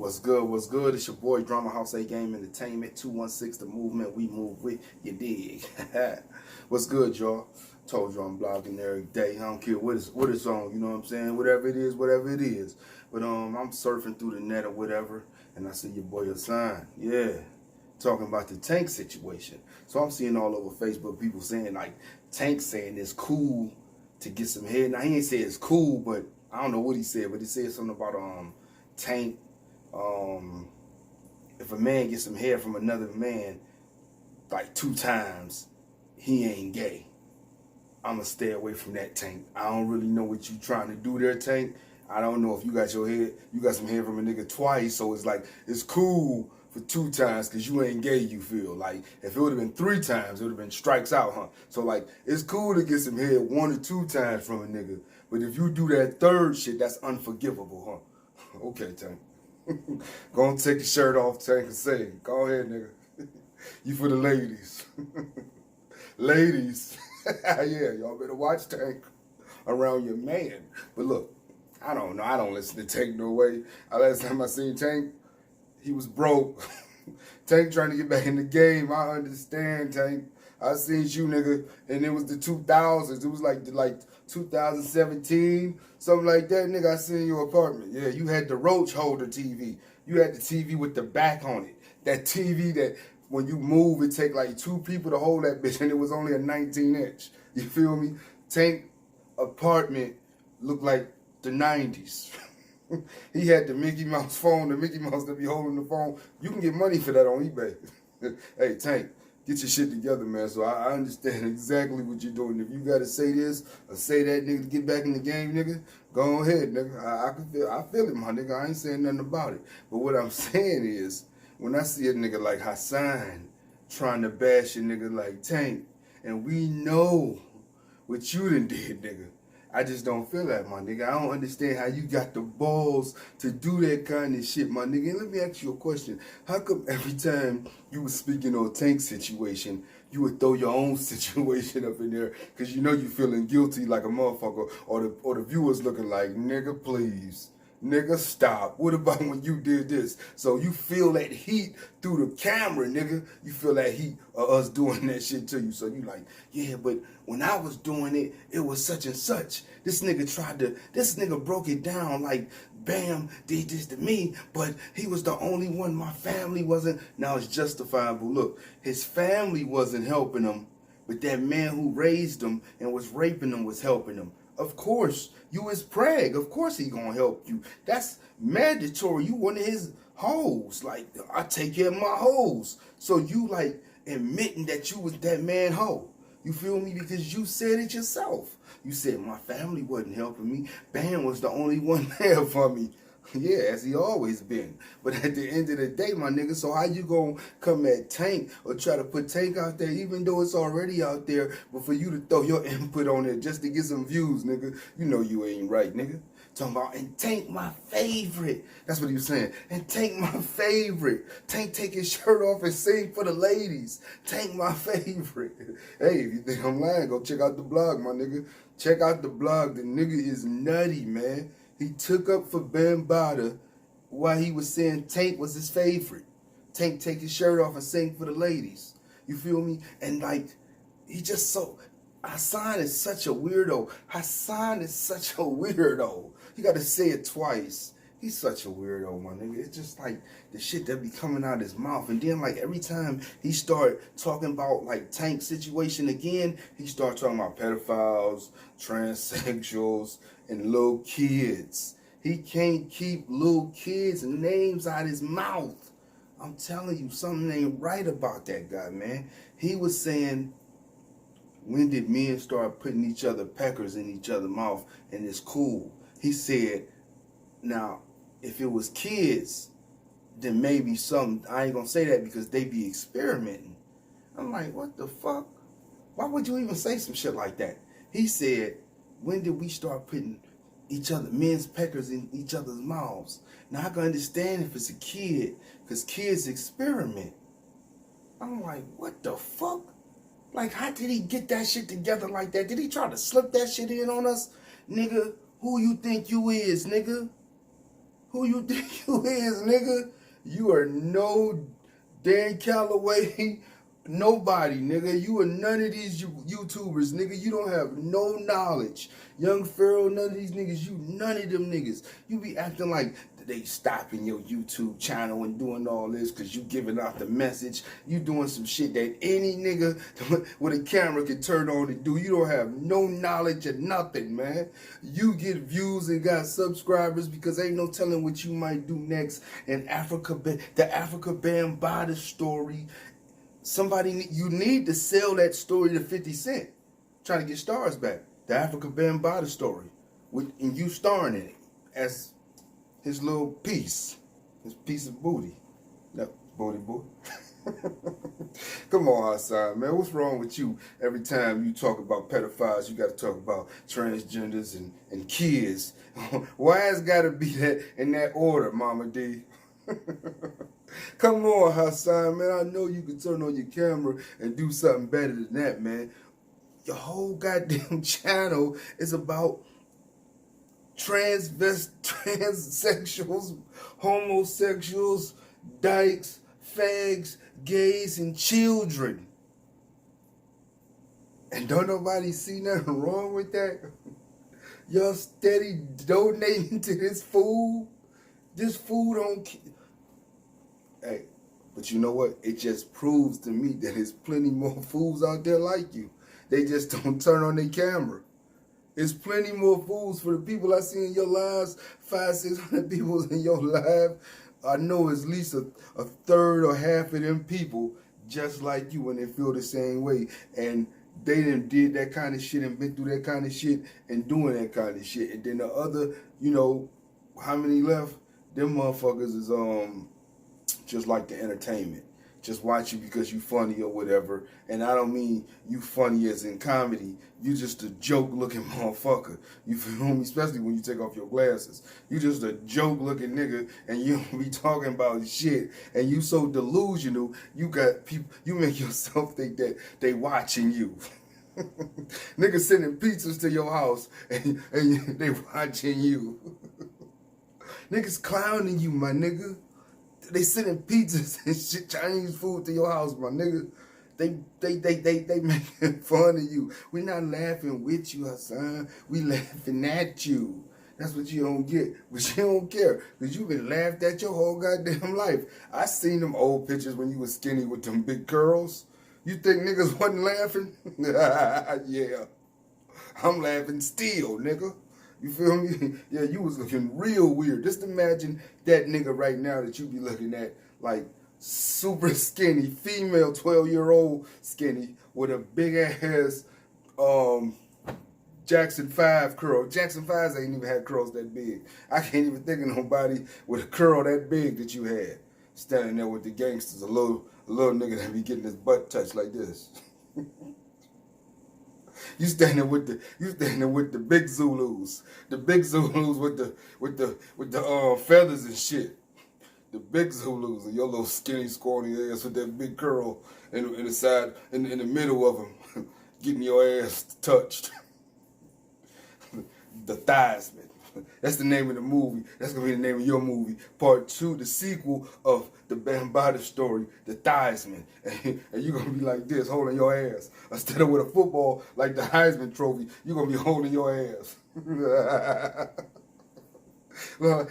What's good? What's good? It's your boy Drama House A Game Entertainment 216. The movement we move with. You dig? What's good, y'all? Told you I'm blogging every day. I don't care what it's on. You know what I'm saying? Whatever it is, whatever it is. But I'm surfing through the net or whatever, and I see your boy Hassan. Yeah, talking about the Tank situation. So I'm seeing all over Facebook people saying like Tank saying it's cool to get some head. Now he ain't say it's cool, but I don't know what he said. But he said something about Tank. If a man gets some hair from another man like 2 times, he ain't gay. I'ma stay away from that, Tank. I don't really know what you trying to do there, Tank. I don't know if you got some hair from a nigga twice, so it's like it's cool for 2 times because you ain't gay, you feel. Like if it would have been 3 times, it would have been strikes out, huh? So like it's cool to get some hair 1 or 2 times from a nigga, but if you do that 3rd shit, that's unforgivable, huh? Okay, Tank. Go and take your shirt off, Tank, and say, go ahead, nigga. You for the ladies. Ladies. Yeah, y'all better watch Tank around your man. But look, I don't know. I don't listen to Tank no way. Last time I seen Tank, he was broke. Tank trying to get back in the game. I understand, Tank. I seen you, nigga, and it was the 2000s. It was like 2017, something like that, nigga. I seen your apartment. Yeah, you had the roach holder TV. You had the TV with the back on it. That TV that when you move, it take like 2 people to hold that bitch, and it was only a 19-inch. You feel me? Tank apartment looked like the 90s. He had the Mickey Mouse phone, the Mickey Mouse that be holding the phone. You can get money for that on eBay. Hey, Tank, get your shit together, man. So I understand exactly what you're doing. If you gotta say this or say that, nigga, to get back in the game, nigga, go ahead, nigga. I feel it, my nigga. I ain't saying nothing about it. But what I'm saying is, when I see a nigga like Hassan trying to bash a nigga like Tank, and we know what you done did, nigga, I just don't feel that, my nigga. I don't understand how you got the balls to do that kind of shit, my nigga. And let me ask you a question. How come every time you was speaking on Tank's situation, you would throw your own situation up in there because you know you feeling guilty like a motherfucker, or the viewers looking like, nigga, please. Nigga, stop. What about when you did this? So you feel that heat through the camera, nigga. You feel that heat of us doing that shit to you. So you like, yeah, but when I was doing it, it was such and such. This nigga broke it down like, Bam did this to me, but he was the only one. My family wasn't. Now it's justifiable. Look, his family wasn't helping him, but that man who raised him and was raping him was helping him. Of course, you is Prague. Of course he gonna help you. That's mandatory. You one of his hoes. Like, I take care of my hoes. So you like admitting that you was that man hoe. You feel me? Because you said it yourself. You said my family wasn't helping me. Bam was the only one there for me. Yeah, as he always been. But at the end of the day, my nigga, so how you gonna come at Tank or try to put Tank out there even though it's already out there, but for you to throw your input on it just to get some views, nigga, you know you ain't right, nigga. Talking about, and Tank my favorite. That's what he was saying. And Tank my favorite. Tank take his shirt off and sing for the ladies. Tank my favorite. Hey, if you think I'm lying, go check out the blog, my nigga. Check out the blog. The nigga is nutty, man. He took up for Bambada while he was saying Tank was his favorite. Tank take his shirt off and sing for the ladies. You feel me? And like, he just so... Hassan is such a weirdo. Hassan is such a weirdo. You got to say it twice. He's such a weirdo, my nigga. It's just like the shit that be coming out of his mouth. And then like every time he start talking about like Tank's situation again, he start talking about pedophiles, transsexuals, and little kids. He can't keep little kids' names out of his mouth. I'm telling you, something ain't right about that guy, man. He was saying, when did men start putting each other peckers in each other's mouth and it's cool? He said, now, if it was kids, then maybe something, I ain't gonna say that because they be experimenting. I'm like, what the fuck? Why would you even say some shit like that? He said, when did we start putting men's peckers in each other's mouths? Now I can understand if it's a kid, because kids experiment. I'm like, what the fuck? Like, how did he get that shit together like that? Did he try to slip that shit in on us? Nigga, who you think you is, nigga? Who you think you is, nigga? You are no Dan Calloway, nobody, nigga. You are none of these YouTubers, nigga. You don't have no knowledge. Young Pharaoh, none of these niggas. You none of them niggas. You be acting like they stopping your YouTube channel and doing all this because you giving out the message. You doing some shit that any nigga with a camera can turn on and do. You don't have no knowledge of nothing, man. You get views and got subscribers because ain't no telling what you might do next. And the Africa Bambaataa story. You need to sell that story to 50 Cent. Trying to get stars back. The Africa Bambaataa story. And you starring in it as his little piece. His piece of booty. No, booty boy. Come on, Hassan, man. What's wrong with you? Every time you talk about pedophiles, you got to talk about transgenders and kids. Why it's got to be that in that order, Mama D? Come on, Hassan, man. I know you can turn on your camera and do something better than that, man. Your whole goddamn channel is about transsexuals, homosexuals, dykes, fags, gays, and children. And don't nobody see nothing wrong with that? Y'all steady donating to this fool? This fool don't... Hey, but you know what? It just proves to me that there's plenty more fools out there like you. They just don't turn on their camera. There's plenty more fools for the people I see in your lives. 500-600 people in your life. I know at least a third or half of them people just like you when they feel the same way. And they done did that kind of shit and been through that kind of shit and doing that kind of shit. And then the other, you know, how many left? Them motherfuckers is just like the entertainment. Just watch you because you funny or whatever. And I don't mean you funny as in comedy. You just a joke-looking motherfucker. You feel me? Especially when you take off your glasses. You just a joke-looking nigga and you don't be talking about shit. And you so delusional, you got people, you make yourself think that they watching you. Niggas sending pizzas to your house and they watching you. Niggas clowning you, my nigga. They sending pizzas and shit, Chinese food to your house, my nigga. They making fun of you. We not laughing with you, Hassan. We laughing at you. That's what you don't get. But you don't care. Because you been laughed at your whole goddamn life. I seen them old pictures when you was skinny with them big curls. You think niggas wasn't laughing? Yeah. I'm laughing still, nigga. You feel me? Yeah, you was looking real weird. Just imagine that nigga right now that you be looking at, like, super skinny, female 12-year-old skinny with a big ass Jackson 5 curl. Jackson 5s ain't even had curls that big. I can't even think of nobody with a curl that big that you had. Standing there with the gangsters, a little nigga that be getting his butt touched like this. You standing with the big Zulus, the big Zulus with the feathers and shit. The big Zulus and your little skinny, scrawny ass with that big curl in the side, in the middle of them, getting your ass touched. The Thighsman. That's the name of the movie. That's gonna be the name of your movie. Part 2, the sequel of the Bambaataa story, The Thighsman. And you're gonna be like this, holding your ass. Instead of with a football like the Heisman Trophy, you're gonna be holding your ass.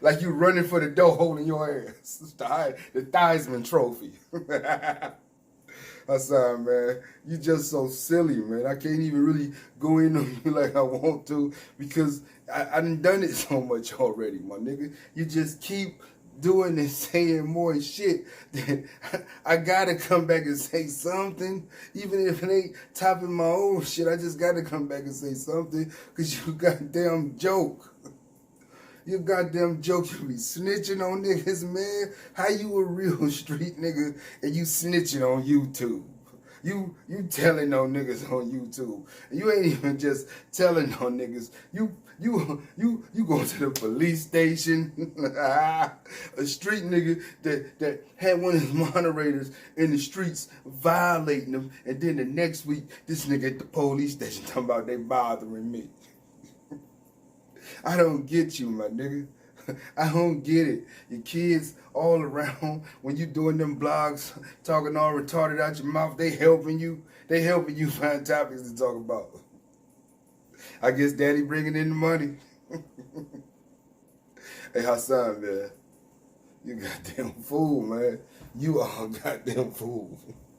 Like you running for the door holding your ass. It's the Theismann Trophy. Hassan, man, you just so silly, man. I can't even really go in on you like I want to because I done it so much already, my nigga. You just keep doing and saying more shit that I gotta come back and say something. Even if it ain't topping my own shit, I just gotta come back and say something because you goddamn joke. You goddamn joke, you be snitching on niggas, man. How you a real street nigga and you snitching on YouTube? You telling on niggas on YouTube. You ain't even just telling on niggas. You go to the police station. A street nigga that had one of his moderators in the streets violating him, and then the next week this nigga at the police station talking about they bothering me. I don't get you, my nigga. I don't get it. Your kids all around when you doing them blogs, talking all retarded out your mouth. They helping you. They helping you find topics to talk about. I guess Daddy bringing in the money. Hey Hassan, man, you goddamn fool, man. You are a goddamn fool.